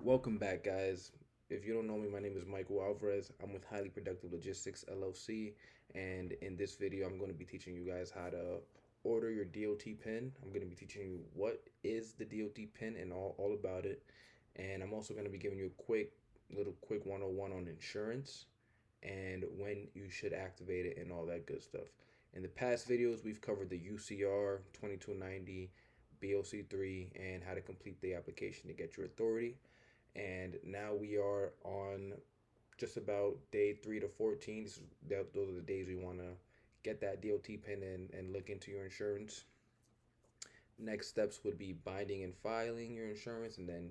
Welcome back, guys. If you don't know me, my name is Michael Alvarez. I'm with Highly Productive Logistics LLC, and in this video, I'm going to be teaching you guys how to order your DOT pin. I'm going to be teaching you what is the DOT pin and all about it. And I'm also going to be giving you a quick 101 on insurance and when you should activate it and all that good stuff. In the past videos, we've covered the UCR 2290, BOC3, and how to complete the application to get your authority. And now we are on just about day 3 to 14. Those are the days we want to get that DOT pin and look into your insurance. Next steps would be binding and filing your insurance, and then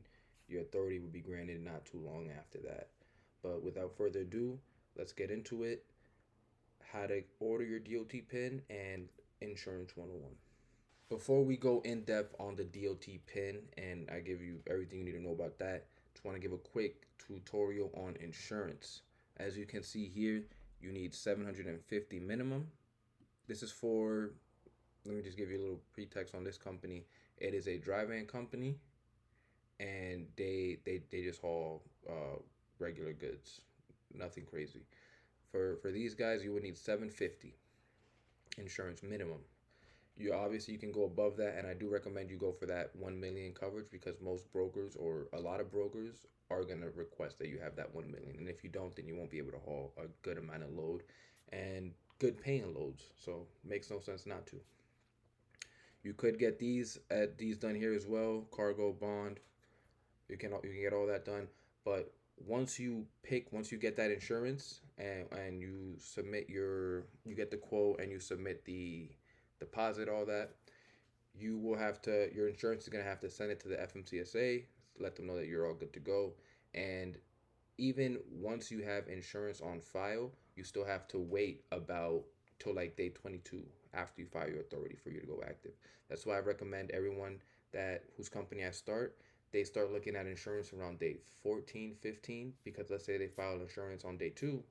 your authority would be granted not too long after that. But without further ado, let's get into it. How to order your DOT pin and insurance 101. Before we go in depth on the DOT pin and I give you everything you need to know about that, just want to give a quick tutorial on insurance. As you can see here, you need 750 minimum. This is for, let me just give you a little pretext on this company. It is a dry van company, and they just haul regular goods, nothing crazy. For these guys, you would need 750 insurance minimum. You can go above that, and I do recommend you go for that 1 million coverage, because most brokers, or a lot of brokers, are going to request that you have that 1 million, and if you don't, then you won't be able to haul a good amount of load and good paying loads, so makes no sense not to. You could get these done here as well, cargo, bond. You can get all that done, but once you get that insurance, and you get the quote and you submit the deposit, all that, your insurance is going to have to send it to the FMCSA, let them know that you're all good to go. And even once you have insurance on file, you still have to wait about till like day 22 after you file your authority for you to go active. That's why I recommend everyone that whose company I start, they start looking at insurance around day 14, 15, because let's say they file insurance on day 2.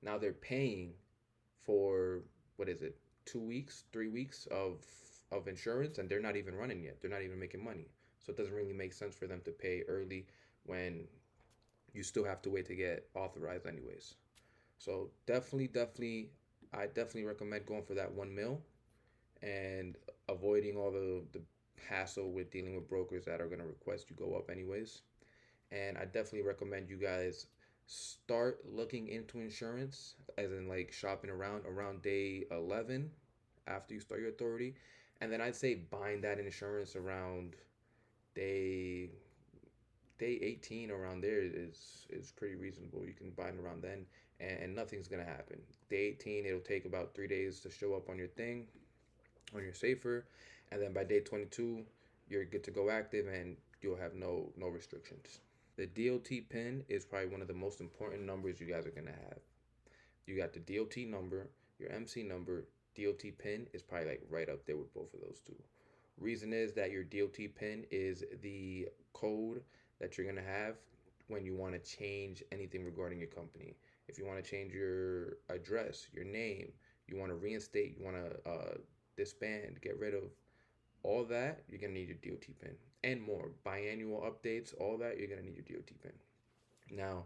Now they're paying for, what is it, 2 weeks, 3 weeks of insurance, and they're not even running yet. They're not even making money. So it doesn't really make sense for them to pay early when you still have to wait to get authorized anyways. So I definitely recommend going for that 1 mil and avoiding all the hassle with dealing with brokers that are going to request you go up anyways. And I definitely recommend you guys start looking into insurance, as in like shopping around day 11 after you start your authority. And then I'd say buying that insurance around day day 18, around there is pretty reasonable. You can buy it around then, and nothing's gonna happen. Day 18, it'll take about 3 days to show up on your thing, on your safer, and then by day 22, you're good to go active, and you'll have no restrictions. The DOT pin is probably one of the most important numbers you guys are gonna have. You got the DOT number, your MC number. DOT pin is probably like right up there with both of those two. Reason is that your DOT pin is the code that you're gonna have when you want to change anything regarding your company. If you want to change your address, your name, you want to reinstate, you want to disband, get rid of, all that, you're gonna need your DOT pin and more. Biannual updates, all that, you're gonna need your DOT pin. Now,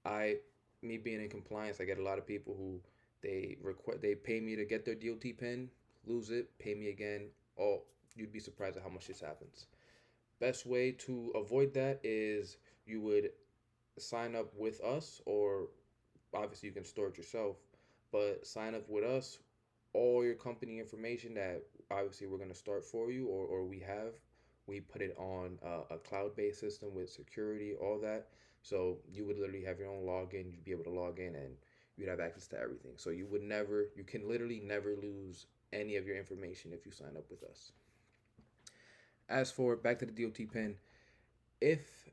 I, me being in compliance, I get a lot of people who they pay me to get their DOT pin, lose it, pay me again. Oh, you'd be surprised at how much this happens. Best way to avoid that is you would sign up with us, or obviously you can store it yourself, but sign up with us. All your company information that obviously we're going to start for you, or we put it on a cloud-based system with security, all that. So you would literally have your own login. You'd be able to log in, and you'd have access to everything. So you can literally never lose any of your information if you sign up with us. As for back to the DOT pin, if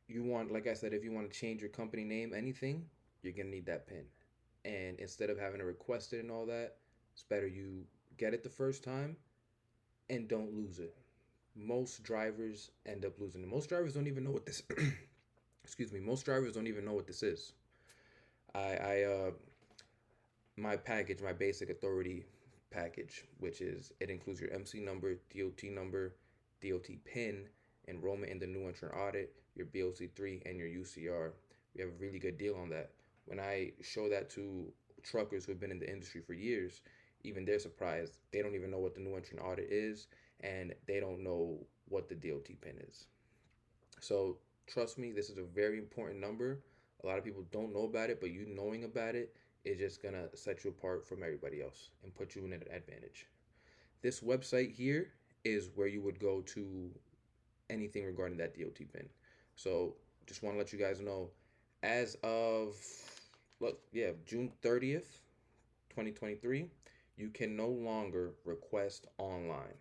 you want, like I said, if you want to change your company name, anything, you're gonna need that pin. And instead of having to request it and all that, it's better you get it the first time and don't lose it. Most drivers end up losing it. Most drivers don't even know what this excuse me, most drivers don't even know what this is. I My package, my basic authority package, which is, it includes your MC number, DOT number, DOT pin, enrollment in the new entrant audit, your BOC3, and your UCR. We have a really good deal on that. When I show that to truckers who have been in the industry for years, even they're surprised. They don't even know what the new entrant audit is, and they don't know what the DOT pin is. So trust me, this is a very important number. A lot of people don't know about it, but you knowing about it is just gonna set you apart from everybody else and put you in an advantage. This website here is where you would go to anything regarding that DOT pin. So just want to let you guys know, as of June 30th, 2023, you can no longer request online.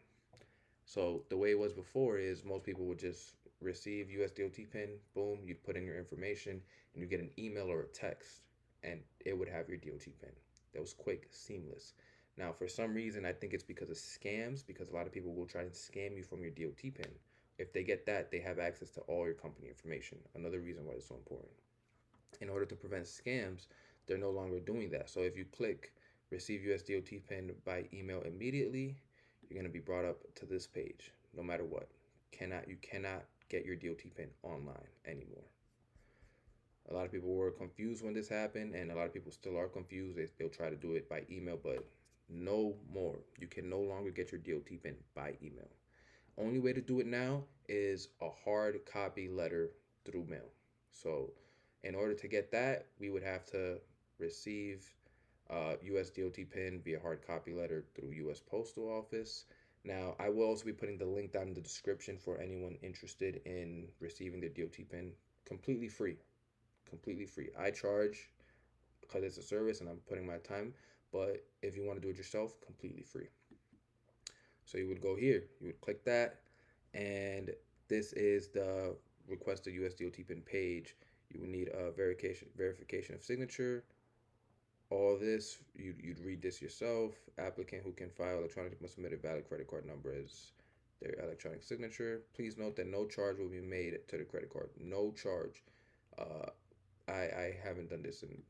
So the way it was before is most people would just receive USDOT pin, boom, you'd put in your information, and you get an email or a text, and it would have your DOT pin. That was quick, seamless. Now, for some reason, I think it's because of scams, because a lot of people will try and scam you from your DOT pin. If they get that, they have access to all your company information. Another reason why it's so important. In order to prevent scams, they're no longer doing that. So if you click receive USDOT pin by email immediately, you're going to be brought up to this page no matter what. You cannot get your DOT pin online anymore. A lot of people were confused when this happened, and a lot of people still are confused. They'll try to do it by email, but no more. You can no longer get your DOT pin by email. Only way to do it now is a hard copy letter through mail. So, in order to get that, we would have to receive US DOT pin via hard copy letter through US Postal Office. Now, I will also be putting the link down in the description for anyone interested in receiving their DOT pin completely free. Completely free. I charge because it's a service and I'm putting my time, but if you want to do it yourself, completely free. So you would go here, you would click that, and this is the request a USDOT pin page. You would need a verification of signature. All this, you'd read this yourself. Applicant who can file electronically must submit a valid credit card number as their electronic signature. Please note that no charge will be made to the credit card. No charge. Uh, I haven't done this in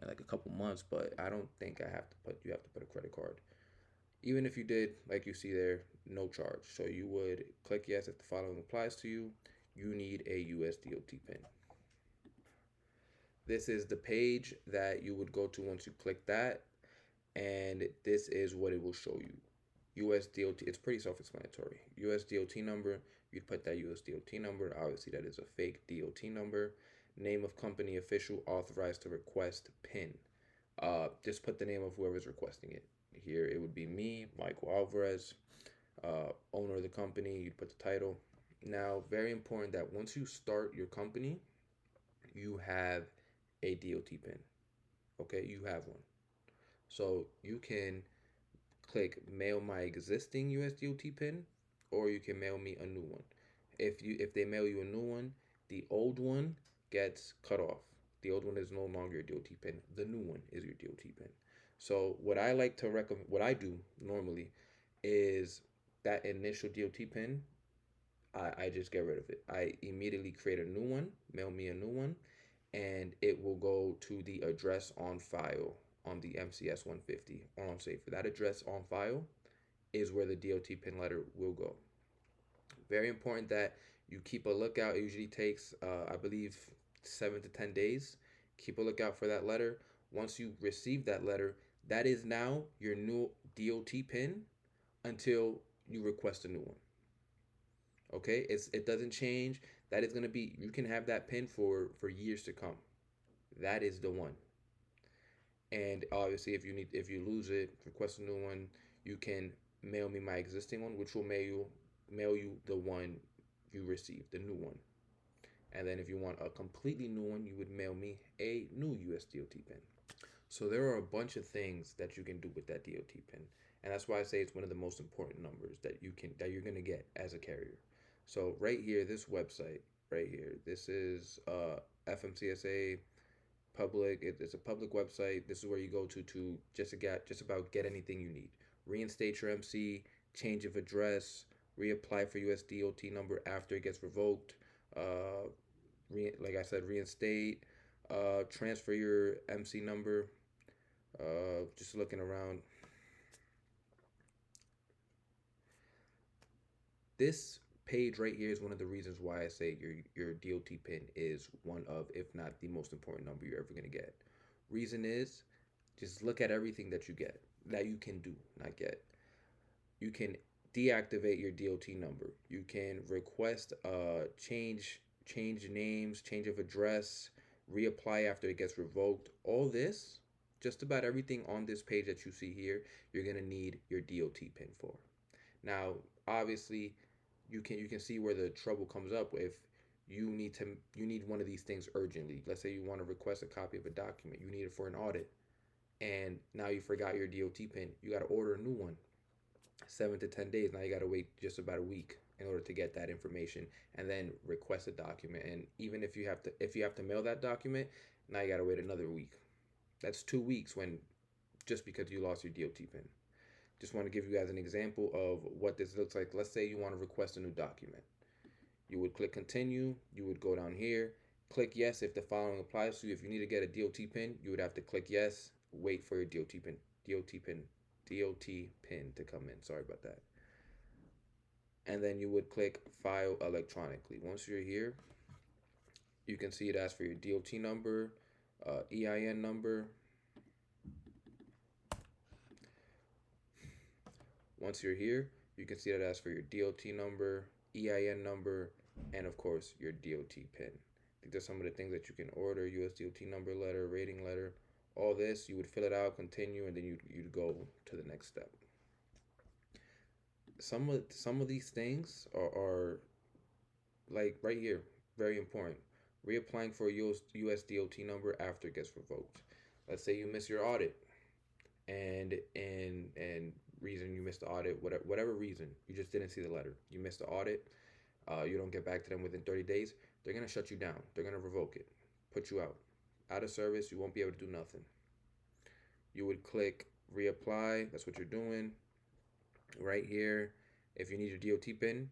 like a couple months, but I don't think you have to put a credit card. Even if you did, like you see there, no charge. So you would click yes if the following applies to you. You need a USDOT pin. This is the page that you would go to once you click that, and this is what it will show you. USDOT, it's pretty self-explanatory. USDOT number, you'd put that USDOT number. Obviously, that is a fake DOT number. Name of company official authorized to request PIN. Just put the name of whoever's requesting it. Here, it would be me, Michael Alvarez, owner of the company. You'd put the title. Now, very important that once you start your company, you have a DOT PIN. Okay, you have one. So you can click mail my existing USDOT pin, or you can mail me a new one. If they mail you a new one, the old one gets cut off. The old one is no longer your DOT pin. The new one is your DOT pin. So what I like to recommend, what I do normally, is that initial DOT pin. I just get rid of it. I immediately create a new one, mail me a new one, and it will go to the address on file on the MCS 150 or on Safer. That address on file is where the DOT pin letter will go. Very important that you keep a lookout. It usually takes, I believe, 7 to 10 days. Keep a lookout for that letter. Once you receive that letter, that is now your new DOT pin until you request a new one. Okay, it doesn't change. That is going to be, you can have that pin for years to come. That is the one. And obviously, if you lose it, request a new one, you can mail me my existing one, which will mail you the one you received, the new one. And then if you want a completely new one, you would mail me a new USDOT pin. So there are a bunch of things that you can do with that DOT pin, and that's why I say it's one of the most important numbers that you're gonna get as a carrier. So right here, this website right here, this is FMCSA public. It's a public website. This is where you go to just about get anything you need. Reinstate your MC, change of address, reapply for USDOT number after it gets revoked. Like I said, reinstate, transfer your MC number. Just looking around. This page right here is one of the reasons why I say your DOT pin is one of, if not the most important number you're ever gonna get. Reason is, just look at everything that you get, that you can do, not get. You can deactivate your DOT number. You can request change names, change of address, reapply after it gets revoked. All this, just about everything on this page that you see here, you're gonna need your DOT pin for. Now, obviously, you can see where the trouble comes up if you need one of these things urgently. Let's say you want to request a copy of a document, you need it for an audit, and now you forgot your DOT pin. You got to order a new one. 7 to 10 days. Now you got to wait just about a week in order to get that information, and then request a document. And even if you have to mail that document, now you got to wait another week. That's 2 weeks when just because you lost your DOT pin. Just want to give you guys an example of what this looks like. Let's say you want to request a new document. You would click continue. You would go down here, click yes if the following applies to you. If you need to get a DOT pin, you would have to click yes, wait for your DOT pin to come in. Sorry about that. And then you would click file electronically. Once you're here, you can see it asks for your DOT number, EIN number. Once you're here, you can see that it asks for your DOT number, EIN number, and of course your DOT pin. I think there's some of the things that you can order: US DOT number letter, rating letter. All this, you would fill it out, continue, and then you'd go to the next step. Some of these things are like right here, very important. Reapplying for a US DOT number after it gets revoked. Let's say you miss your audit, and reason you missed the audit, whatever reason, you just didn't see the letter. You missed the audit. You don't get back to them within 30 days. They're gonna shut you down. They're gonna revoke it, put you out of service. You won't be able to do nothing. You would click reapply. That's what you're doing right here. If you need your DOT pin,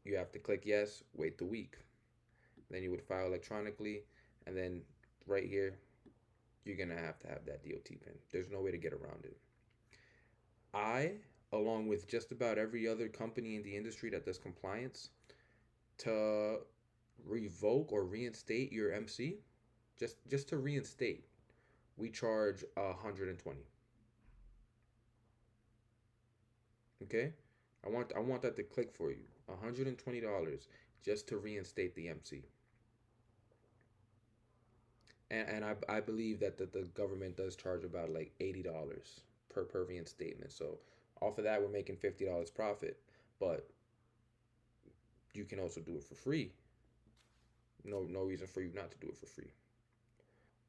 you have to click yes, wait the week. Then you would file electronically, and then right here, you're gonna have to have that DOT pin. There's no way to get around it. I, along with just about every other company in the industry that does compliance, to revoke or reinstate your MC, just to reinstate, we charge 120. Okay, I want that to click for you. $120 just to reinstate the MC. And I believe that the government does charge about like $80 per reinstatement. So off of that, we're making $50 profit. But you can also do it for free. No reason for you not to do it for free.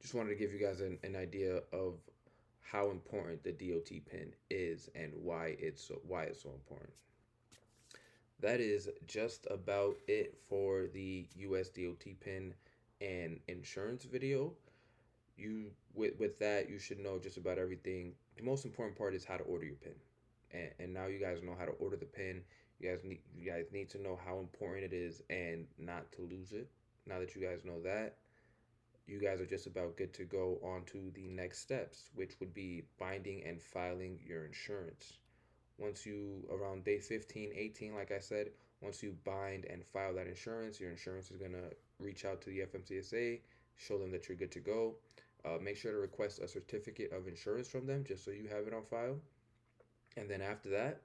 Just wanted to give you guys an idea of how important the DOT pin is and why it's so important. That is just about it for the US DOT pin and insurance video. With that, you should know just about everything. The most important part is how to order your pin, and now you guys know how to order the pin. You guys need to know how important it is and not to lose it. Now that you guys know that, you guys are just about good to go on to the next steps, which would be binding and filing your insurance. Once you, around day 15, 18, like I said, once you bind and file that insurance, your insurance is going to reach out to the FMCSA, show them that you're good to go. Make sure to request a certificate of insurance from them just so you have it on file. And then after that,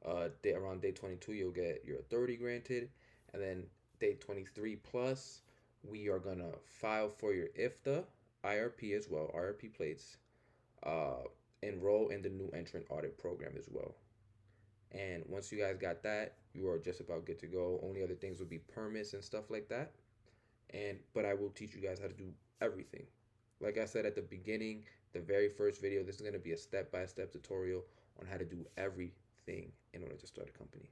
around day 22, you'll get your authority granted. And then day 23 plus, we are going to file for your IFTA, IRP as well, IRP plates, enroll in the new entrant audit program as well. And once you guys got that, you are just about good to go. Only other things would be permits and stuff like that. But I will teach you guys how to do everything. Like I said at the beginning, the very first video, this is going to be a step-by-step tutorial on how to do everything in order to start a company.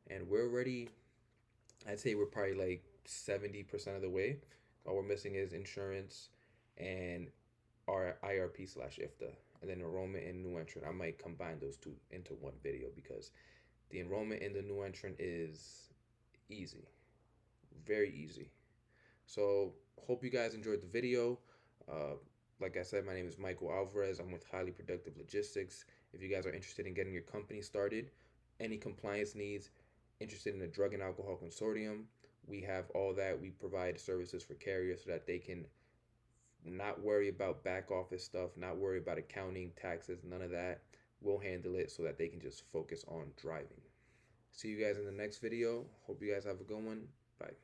And we're already, I'd say we're probably like 70% of the way. All we're missing is insurance and our IRP/IFTA, and then enrollment in new entrant. I might combine those two into one video because the enrollment in the new entrant is easy, very easy. So hope you guys enjoyed the video. Like I said, my name is Michael Alvarez. I'm with Highly Productive Logistics. If you guys are interested in getting your company started, any compliance needs, interested in the Drug and Alcohol Consortium, we have all that. We provide services for carriers so that they can not worry about back office stuff, not worry about accounting, taxes, none of that. We'll handle it so that they can just focus on driving. See you guys in the next video. Hope you guys have a good one. Bye.